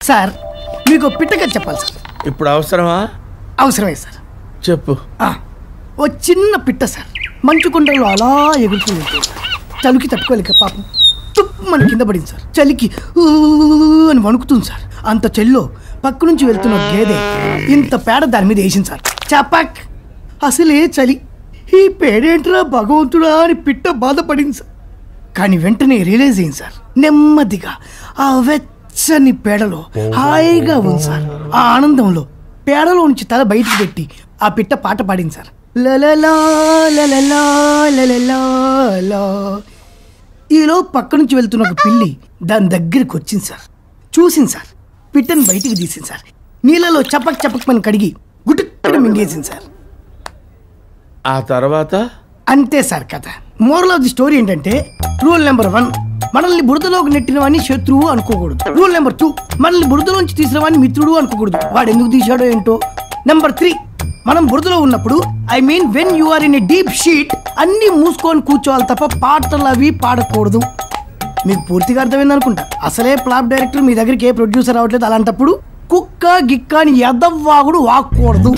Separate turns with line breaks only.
Sir మీకు పిట్టగా చెప్పాలి sir.
ఇప్పుడు అవసరమా?
అవసరమే సార్.
చెప్పు.
ఓ చిన్న పిట్ట సార్ మంచు కొండల్లో అలా ఎగురుతూ ఉంటుంది సార్. చలికి తట్టుకోలేక పాపం తుప్పమని కింద పడింది సార్. చలికి అని వణుకుతుంది సార్. అంత చలిలో పక్క నుంచి వెళ్తున్న గేదె ఇంత పేడ దాని మీద వేసింది సార్. చపాక్. అసలే చలి, ఈ పేడేంట్రా భగవంతుడా అని పిట్ట బాధపడింది సార్. కానీ వెంటనే రియలైజ్ అయింది సార్. నెమ్మదిగా ఆ వెచ్చని పేడలో హాయిగా ఉంది సార్. ఆ ఆనందంలో పేడలో నుంచి తల బయటికి పెట్టి ఆ పిట్ట పాట పాడింది సార్. లలలా లలలా లలలా లా. ఈలో పక్క నుంచి వెళ్తున్న ఒక పిల్లి దాని దగ్గరికి వచ్చింది సార్. చూసింది సార్. పిట్టని బయటికి తీసింది సార్. నీళ్ళలో చపక్ చపక్ పని కడిగి గుట్టుక్కడ మింగేసింది సార్.
ఆ తర్వాత
అంతే సార్ కథ. మోరల్ ఆఫ్ ది స్టోరీ ఏంటంటే, రూల్ నెంబర్ 1, మనల్ని బురదలోకి నెట్టిన వాడిని శత్రువు అనుకోకూడదు. రూల్ నెంబర్ 2, మనల్ని బురదలోంచి తీసిన వాడిని మిత్రుడు అనుకోకూడదు. వాడు ఎందుకు తీశాడో ఏంటో. నెంబర్ 3, మనం బురదలో ఉన్నప్పుడు, I mean when you are in a deep shit, అన్ని మూసుకొని కూర్చోవాలి తప్ప పాటలు అవి పాడకూడదు. మీకు పూర్తిగా అర్థమైంది అనుకుంటా. అసలే ఫ్లాప్ డైరెక్టర్ మీ దగ్గరికి ఏ ప్రొడ్యూసర్ రావట్లేదు. అలాంటప్పుడు కుక్క గిక్క అని ఎదవ్వాగుడు వాక్కూడదు.